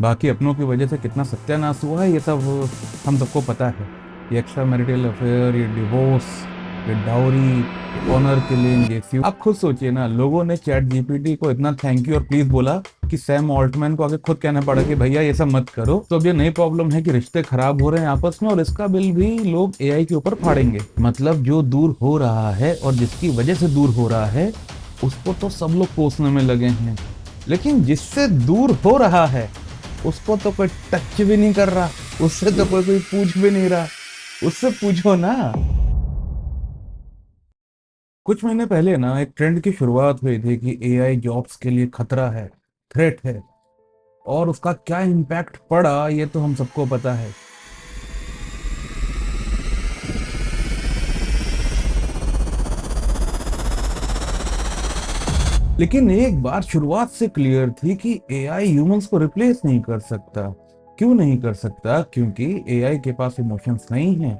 बाकी अपनों की वजह से कितना सत्यानाश हुआ है ये सब हम सबको पता है। ये एक्स्ट्रा मैरिटल अफेयर, ये डिवोर्स, ये डाउरी, ये ऑनर किलिंग, ये फ्यू। आप खुद सोचिए ना, लोगों ने चैट जीपीटी को इतना थैंक यू और प्लीज बोला कि सैम ऑल्टमैन को आगे खुद कहना पड़ा कि भैया ये सब मत करो। तो अब ये नई प्रॉब्लम है कि रिश्ते खराब हो रहे हैं आपस में, और इसका बिल भी लोग एआई के ऊपर फाड़ेंगे। मतलब जो दूर हो रहा है और जिसकी वजह से दूर हो रहा है उसको तो सब लोग कोसने में लगे हैं, लेकिन जिससे दूर हो रहा है उसको तो कोई टच भी नहीं कर रहा, उससे तो कोई कोई पूछ भी नहीं रहा। उससे पूछो ना। कुछ महीने पहले ना एक ट्रेंड की शुरुआत हुई थी कि एआई जॉब्स के लिए खतरा है, थ्रेट है, और उसका क्या इम्पैक्ट पड़ा ये तो हम सबको पता है। लेकिन एक बात शुरुआत से क्लियर थी कि एआई ह्यूमंस को रिप्लेस नहीं कर सकता। क्यों नहीं कर सकता? क्योंकि एआई के पास इमोशंस नहीं है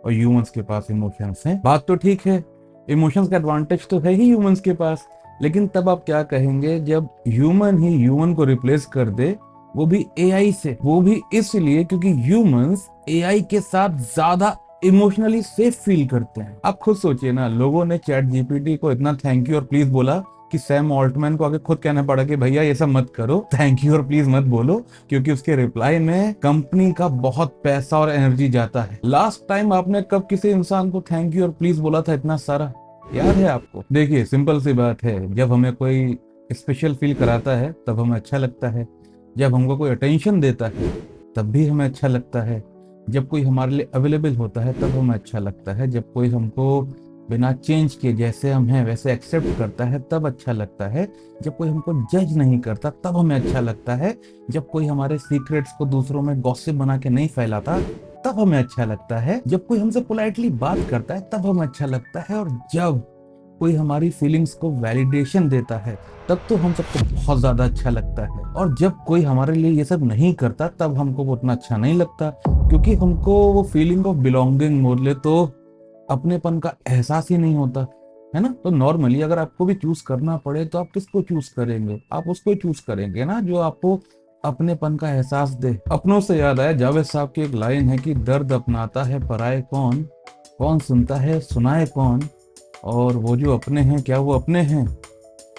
और ह्यूमंस के पास इमोशंस हैं। बात तो ठीक है, इमोशंस का एडवांटेज तो है ही ह्यूमंस के पास, लेकिन तब आप क्या कहेंगे जब ह्यूमन ही ह्यूमन को रिप्लेस कर दे, वो भी एआई से? वो भी इसलिए क्योंकि ह्यूमंस एआई के साथ ज्यादा इमोशनली सेफ फील करते हैं। आप खुद सोचिए ना, लोगों ने चैट जीपीटी को इतना थैंक यू और प्लीज बोला कि सैम ऑल्टमैन को आगे खुद कहना पड़ा कि भैया ये सब मत करो, थैंक यू और प्लीज मत बोलो, क्योंकि उसके रिप्लाई में कंपनी का बहुत पैसा और एनर्जी जाता है। लास्ट टाइम आपने कब किसी इंसान को थैंक यू और प्लीज बोला था इतना सारा? याद है आपको? देखिए, सिंपल सी बात है, जब हमें कोई स्पेशल फील कराता है तब हमें अच्छा लगता है, जब हमको कोई अटेंशन देता है तब भी हमें अच्छा लगता है, जब कोई हमारे लिए अवेलेबल होता है तब हमें अच्छा लगता है, जब कोई हमको बिना चेंज किए जैसे हम हैं वैसे एक्सेप्ट करता है तब अच्छा लगता है, जब कोई हमको जज नहीं करता तब हमें अच्छा लगता है, जब कोई हमारे सीक्रेट्स को दूसरों में गॉसिप बना के नहीं फैलाता तब हमें अच्छा लगता है, जब कोई हमसे पोलाइटली बात करता है तब हमें अच्छा लगता है, और जब कोई हमारी फीलिंग्स को वैलिडेशन देता है तब तो हम सबको बहुत ज्यादा अच्छा लगता है। और जब कोई हमारे लिए ये सब नहीं करता तब हमको वो उतना अच्छा नहीं लगता, क्योंकि हमको वो फीलिंग ऑफ बिलोंगिंग, बोले तो अपनेपन का एहसास ही नहीं होता है ना। तो नॉर्मली अगर आपको भी चूज करना पड़े तो आप किसको चूज करेंगे? आप उसको चूज करेंगे ना जो आपको अपनेपन का एहसास दे। अपनों से याद आया, जावेद साहब की एक लाइन है कि दर्द अपनाता है पराए कौन, कौन सुनता है सुनाए कौन, और वो जो अपने हैं क्या वो अपने हैं,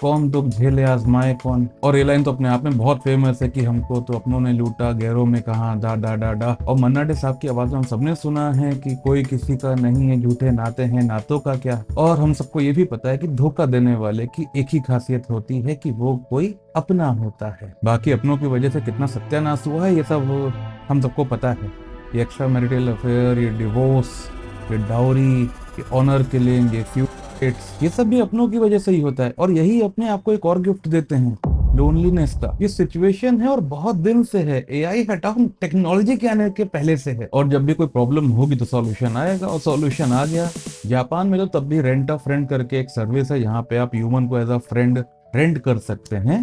कौन दुख झेले आजमाए कौन। और ये लाइन तो अपने आप में बहुत फेमस है कि हमको तो अपनों ने लूटा गैरों में कहा डा डा डा डा। और मन्ना डे साहब की आवाज में हम सबने सुना है कि कोई किसी का नहीं है, झूठे नाते हैं नातों का क्या। और हम सबको ये भी पता है कि धोखा देने वाले की एक ही खासियत होती है कि वो कोई अपना होता है। बाकी अपनों की वजह से कितना सत्यानाश हुआ है ये सब हम सबको पता है। ये एक्स्ट्रा मैरिटल अफेयर, ये डिवोर्स, ये डाउरी, ये ऑनर किलिंग, ये फ्यू, ये सब भी अपनों की वजह से ही होता है। और यही अपने आप को एक और गिफ्ट देते हैं, लोनलीनेस का। ये सिचुएशन है और बहुत दिन से है, एआई हटाओ, टेक्नोलॉजी के आने के पहले से है। और जब भी कोई प्रॉब्लम होगी तो सॉल्यूशन आएगा, और सॉल्यूशन आ गया। जापान में तो तब भी रेंट अ फ्रेंड करके एक सर्विस है, यहाँ पे आप ह्यूमन को एज अ फ्रेंड रेंट कर सकते हैं।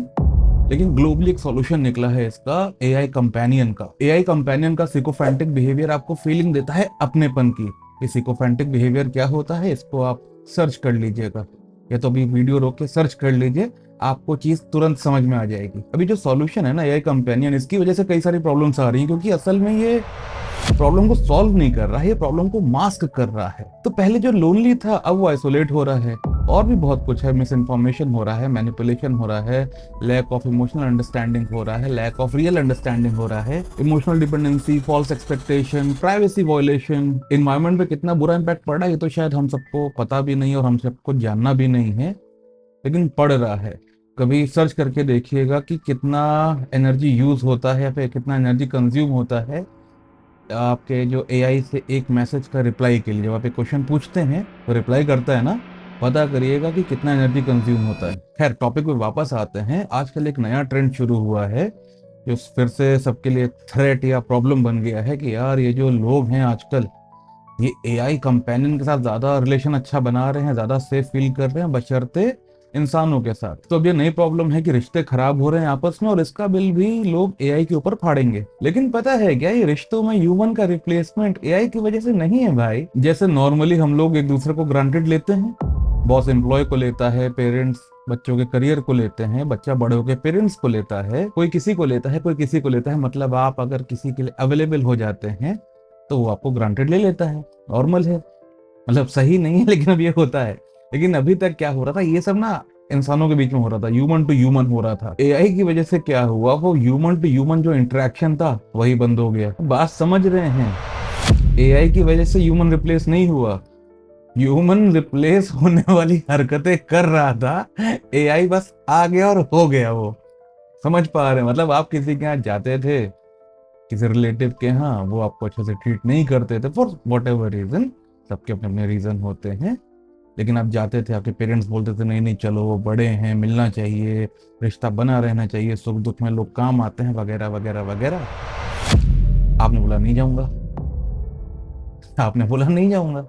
लेकिन ग्लोबली एक सॉल्यूशन निकला है इसका, एआई कंपेनियन का। एआई कंपेनियन का सिकोफेंटिक बिहेवियर आपको फीलिंग देता है अपनेपन की। ये सिकोफेंटिक बिहेवियर क्या होता है इसको आप सर्च कर लीजिएगा, या तो अभी वीडियो रोक के सर्च कर लीजिए, आपको चीज तुरंत समझ में आ जाएगी। अभी जो सॉल्यूशन है ना एआई कंपेनियन, इसकी वजह से कई सारी प्रॉब्लम्स आ रही हैं, क्योंकि असल में ये प्रॉब्लम को सॉल्व नहीं कर रहा है, ये प्रॉब्लम को मास्क कर रहा है। तो पहले जो लोनली था अब वो आइसोलेट हो रहा है। और भी बहुत कुछ है, मिस इन्फॉर्मेशन हो रहा है, मैनिपुलेशन हो रहा है, लैक ऑफ इमोशनल अंडरस्टैंडिंग हो रहा है, लैक ऑफ रियल अंडरस्टैंडिंग हो रहा है, emotional dependency, false expectation, privacy violation. Environment पे कितना बुरा इंपैक्ट पड़ रहा है ये तो शायद हम सबको पता भी नहीं और हम सबको जानना भी नहीं है, लेकिन पड़ रहा है। कभी सर्च करके देखिएगा कि कितना एनर्जी यूज होता है या फिर कितना एनर्जी कंज्यूम होता है आपके जो एआई से एक मैसेज का रिप्लाई के लिए। जब आप एक क्वेश्चन पूछते हैं तो रिप्लाई करता है ना, पता करिएगा कि कितना एनर्जी कंज्यूम होता है। खैर, टॉपिक पे वापस आते हैं। आजकल एक नया ट्रेंड शुरू हुआ है जो फिर से सबके लिए थ्रेट या प्रॉब्लम बन गया है कि यार ये जो लोग हैं आजकल, ये एआई कंपेनियन के साथ ज्यादा रिलेशन अच्छा बना रहे हैं, ज्यादा सेफ फील कर रहे हैं बशर्ते इंसानों के साथ। तो अब ये नई प्रॉब्लम है कि रिश्ते खराब हो रहे हैं आपस में, और इसका बिल भी लोग एआई के ऊपर फाड़ेंगे। लेकिन पता है क्या, ये रिश्तों में ह्यूमन का रिप्लेसमेंट एआई की वजह से नहीं है भाई। जैसे नॉर्मली हम लोग एक दूसरे को ग्रांटेड लेते हैं, बॉस एम्प्लॉय को लेता है, पेरेंट्स बच्चों के करियर को लेते हैं, बच्चा बड़े होकर पेरेंट्स को लेता है, कोई किसी को लेता है, कोई किसी को लेता है। मतलब आप अगर किसी के लिए अवेलेबल हो जाते हैं तो वो आपको ग्रांटेड ले लेता है, नॉर्मल है। मतलब सही नहीं है लेकिन अब ये होता है। लेकिन अभी तक क्या हो रहा था, ये सब ना इंसानों के बीच में हो रहा था, ह्यूमन टू ह्यूमन हो रहा था। एआई की वजह से क्या हुआ, वो ह्यूमन टू ह्यूमन जो इंटरेक्शन था वही बंद हो गया। बात समझ रहे हैं? एआई की वजह से ह्यूमन रिप्लेस नहीं हुआ, ह्यूमन रिप्लेस होने वाली हरकतें कर रहा था, एआई बस आ गया और हो गया वो। समझ पा रहे हैं? मतलब आप किसी के यहाँ जाते थे, किसी रिलेटिव के यहाँ, वो आपको अच्छे से ट्रीट नहीं करते थे फॉर वॉट एवर रीजन, सबके अपने अपने रीजन होते हैं। लेकिन आप जाते थे, आपके पेरेंट्स बोलते थे नहीं नहीं चलो वो बड़े हैं, मिलना चाहिए, रिश्ता बना रहना चाहिए, सुख दुख में लोग काम आते हैं, वगैरह वगैरह वगैरह। आपने बोला नहीं जाऊंगा, आपने बोला नहीं जाऊंगा,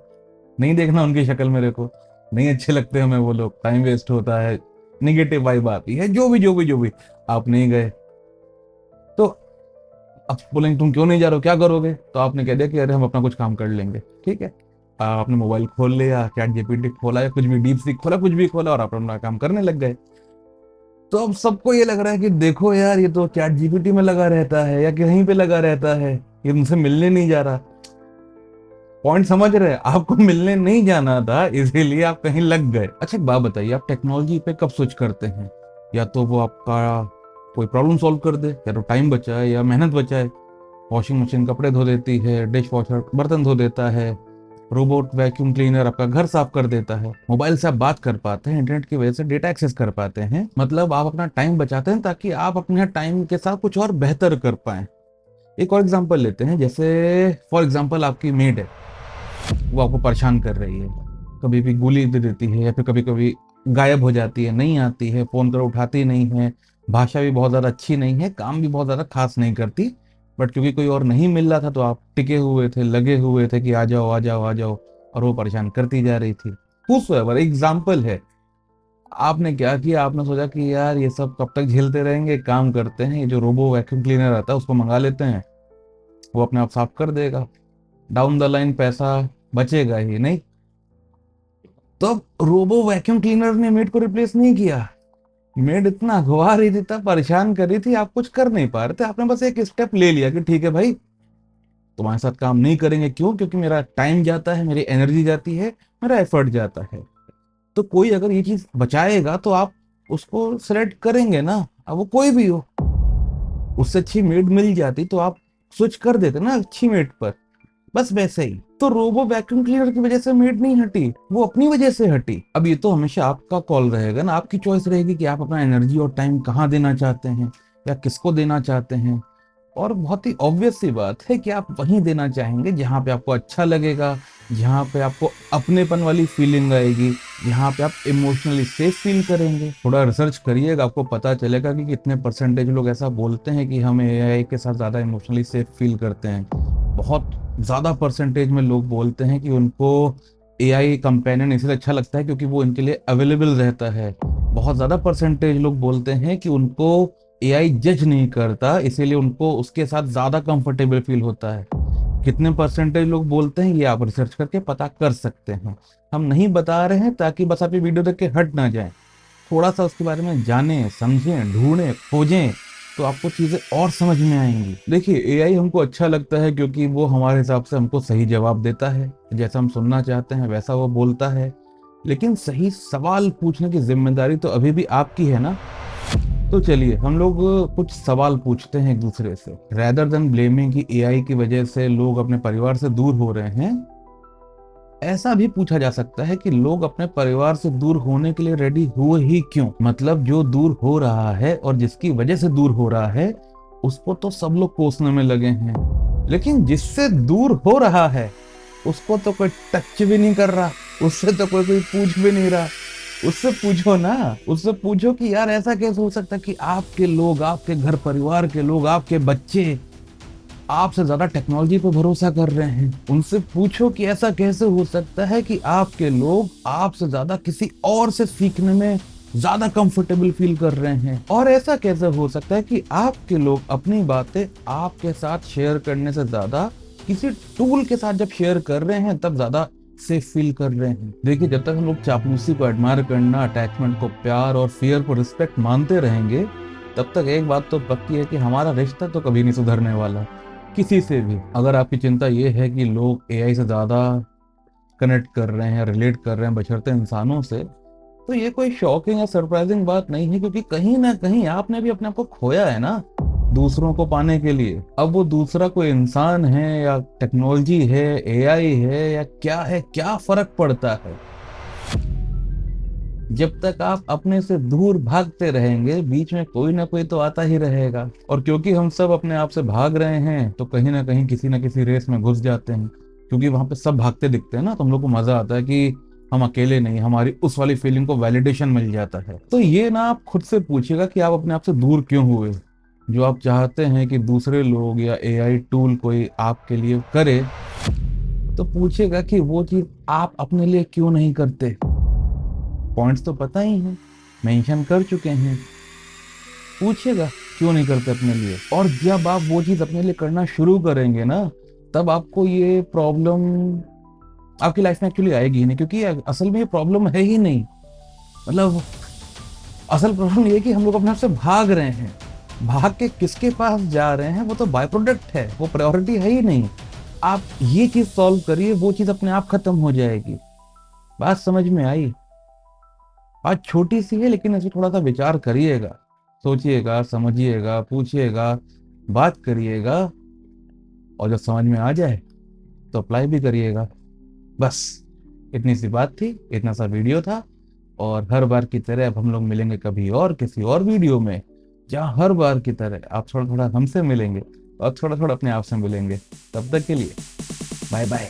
नहीं देखना उनकी शक्ल मेरे को, नहीं अच्छे लगते हमें वो लोग, टाइम वेस्ट होता है, निगेटिव वाइब आती है, जो भी आप नहीं गए। तो अब बोलेंगे तुम क्यों नहीं जा रहे हो, क्या करोगे? तो आपने कह दिया कि अरे हम अपना कुछ काम कर लेंगे, ठीक है। आपने मोबाइल खोल लिया, चैट जीपीटी खोला या कुछ भी डीप सीक खोला, कुछ भी खोला, और आप अपना काम करने लग गए। तो अब सबको ये लग रहा है कि देखो यार, ये तो चैट जीपीटी में लगा रहता है या कहीं पे लगा रहता है, ये तुमसे मिलने नहीं जा रहा। पॉइंट समझ रहे हैं? आपको मिलने नहीं जाना था, इसीलिए आप कहीं लग गए। अच्छा एक बात बताइए, आप टेक्नोलॉजी पे कब स्विच करते हैं? या तो वो आपका कोई प्रॉब्लम सॉल्व कर दे, या तो टाइम बचाए या मेहनत बचाए। वॉशिंग मशीन कपड़े धो देती है, डिश वॉशर बर्तन धो देता है, रोबोट वैक्यूम क्लीनर आपका घर साफ कर देता है, मोबाइल से आप बात कर पाते हैं, इंटरनेट की वजह से डेटा एक्सेस कर पाते हैं। मतलब आप अपना टाइम बचाते हैं ताकि आप अपने टाइम के साथ कुछ और बेहतर कर पाए। एक और एग्जांपल लेते हैं, जैसे फॉर एग्जांपल आपकी मेड है, वो आपको परेशान कर रही है, कभी भी गोली दे देती है, या फिर कभी कभी गायब हो जाती है, नहीं आती है, फोन कर उठाती नहीं है, भाषा भी बहुत ज्यादा अच्छी नहीं है, काम भी बहुत ज्यादा खास नहीं करती। बट क्योंकि कोई और नहीं मिल रहा था तो आप टिके हुए थे, लगे हुए थे कि आ जाओ आ जाओ आ जाओ, और वो परेशान करती जा रही थी। हुसएवर एग्जाम्पल है। आपने क्या किया, आपने सोचा कि यार ये सब कब तक झेलते रहेंगे, काम करते हैं, ये जो रोबो वैक्यूम क्लीनर आता है उसको मंगा लेते हैं, वो अपने आप साफ कर देगा, डाउन द लाइन पैसा बचेगा ही नहीं। तो अब रोबो वैक्यूम क्लीनर ने मेड को रिप्लेस नहीं किया, मेड इतना अगवा रही थी, इतना परेशान कर रही थी, आप कुछ कर नहीं पा रहे थे, आपने बस एक स्टेप ले लिया कि ठीक है भाई, तुम्हारे साथ काम नहीं करेंगे। क्यों? क्योंकि मेरा टाइम जाता है, मेरी एनर्जी जाती है, मेरा एफर्ट जाता है। तो कोई अगर ये चीज बचाएगा तो आप उसको सेलेक्ट करेंगे ना, अब वो कोई भी हो। उससे अच्छी मेड मिल जाती तो आप स्विच कर देते ना अच्छी मेड पर। बस वैसे ही तो रोबो वैक्यूम क्लीनर की वजह से मेड नहीं हटी, वो अपनी वजह से हटी। अब ये तो हमेशा आपका कॉल रहेगा ना, आपकी चॉइस रहेगी कि आप अपना एनर्जी और टाइम कहाँ देना चाहते हैं या किसको देना चाहते हैं। और बहुत ही ऑब्वियस सी बात है कि आप वहीं देना चाहेंगे जहां पे आपको अच्छा लगेगा, जहां पे आपको अपनेपन वाली फीलिंग आएगी, जहां पे आप इमोशनली सेफ फील करेंगे। थोड़ा रिसर्च करिएगा, आपको पता चलेगा कि कितने परसेंटेज लोग ऐसा बोलते हैं कि हम एआई के साथ ज्यादा इमोशनली सेफ फील करते हैं। बहुत ज्यादा परसेंटेज में लोग बोलते हैं कि उनको एआई कंपेनियन इसलिए अच्छा लगता है क्योंकि वो इनके लिए अवेलेबल रहता है। बहुत ज्यादा परसेंटेज लोग बोलते हैं कि उनको एआई जज नहीं करता, इसीलिए उनको उसके साथ ज्यादा कंफर्टेबल फील होता है। कितने परसेंटेज लोग बोलते हैं ये आप रिसर्च करके पता कर सकते हैं, हम नहीं बता रहे हैं ताकि बस आप ये वीडियो देख के हट ना जाएं। थोड़ा सा उसके बारे में जानें, समझें, ढूंढें, खोजें, तो आपको चीजें और समझ में आएंगी। देखिए एआई हमको अच्छा लगता है क्योंकि वो हमारे हिसाब से हमको सही जवाब देता है, जैसा हम सुनना चाहते हैं वैसा वो बोलता है। लेकिन सही सवाल पूछने की जिम्मेदारी तो अभी भी आपकी है ना। तो चलिए हम लोग कुछ सवाल पूछते हैं एक दूसरे से। रैदर देन ब्लेमिंग कि एआई की वजह से लोग अपने परिवार से दूर हो रहे हैं, ऐसा भी पूछा जा सकता है कि लोग अपने परिवार से दूर होने के लिए रेडी हुए ही क्यों। मतलब जो दूर हो रहा है और जिसकी वजह से दूर हो रहा है उसको तो सब लोग कोसने में लगे हैं, लेकिन जिससे दूर हो रहा है उसको तो कोई टच भी नहीं कर रहा, उससे तो कोई पूछ भी नहीं रहा। उससे पूछो ना, उससे पूछो कि यार ऐसा कैसे हो सकता है कि आपके लोग, आपके घर परिवार के लोग, आपके बच्चे आपसे ज्यादा टेक्नोलॉजी पर भरोसा कर रहे हैं। उनसे पूछो कि ऐसा कैसे हो सकता है कि आपके लोग आपसे ज्यादा किसी और से सीखने में ज्यादा कंफर्टेबल फील कर रहे हैं। और ऐसा कैसे हो सकता है कि आपके लोग अपनी बातें आपके साथ शेयर करने से ज्यादा किसी टूल के साथ जब शेयर कर रहे हैं तब ज्यादा सेफ फील कर रहे हैं। देखिए, जब तक हम लोग चापलूसी को एडमायर करना, अटैचमेंट को प्यार और फियर को रिस्पेक्ट मानते रहेंगे, तब तक एक बात तो पक्की है कि हमारा रिश्ता तो कभी नहीं सुधरने वाला किसी से भी। अगर आपकी चिंता ये है कि लोग एआई से ज्यादा कनेक्ट कर रहे हैं, रिलेट कर रहे हैं बशर्ते इंसानों से, तो ये कोई शॉकिंग या सरप्राइजिंग बात नहीं है, क्योंकि कहीं ना कहीं आपने भी अपने आप को खोया है ना दूसरों को पाने के लिए। अब वो दूसरा कोई इंसान है या टेक्नोलॉजी है, एआई है या क्या है, क्या फर्क पड़ता है? जब तक आप अपने से दूर भागते रहेंगे, बीच में कोई ना कोई तो आता ही रहेगा। और क्योंकि हम सब अपने आप से भाग रहे हैं, तो कहीं ना किसी रेस में घुस जाते हैं, क्योंकि वहां पे सब भागते दिखते हैं ना, तो हम लोग को मजा आता है कि हम अकेले नहीं, हमारी उस वाली फीलिंग को वैलिडेशन मिल जाता है। तो ये ना आप खुद से पूछिएगा कि आप अपने आप से दूर क्यों हुए। जो आप चाहते हैं कि दूसरे लोग या एआई टूल कोई आपके लिए करे, तो पूछिएगा कि वो चीज आप अपने लिए क्यों नहीं करते। पॉइंट्स तो पता ही हैं, मेंशन कर चुके हैं। पूछिएगा क्यों नहीं करते अपने लिए। और जब आप वो चीज अपने लिए करना शुरू करेंगे ना, तब आपको ये प्रॉब्लम आपकी लाइफ में एक्चुअली आएगी ही नहीं, क्योंकि असल में ये प्रॉब्लम है ही नहीं। मतलब असल प्रॉब्लम ये है कि हम लोग अपने आप से भाग रहे हैं। भाग के किसके पास जा रहे हैं वो तो बाय प्रोडक्ट है, वो प्रायोरिटी है ही नहीं। आप ये चीज सॉल्व करिए, वो चीज अपने आप खत्म हो जाएगी। बात समझ में आई? बात छोटी सी है, लेकिन इसमें थोड़ा सा विचार करिएगा, सोचिएगा, समझिएगा, पूछिएगा, बात करिएगा, और जब समझ में आ जाए तो अप्लाई भी करिएगा। बस इतनी सी बात थी, इतना सा वीडियो था। और हर बार की तरह अब हम लोग मिलेंगे कभी और किसी और वीडियो में, जहाँ हर बार की तरह आप थोड़ा थोड़ा हमसे मिलेंगे और थोड़ा थोड़ा अपने आप से मिलेंगे। तब तक के लिए बाय बाय।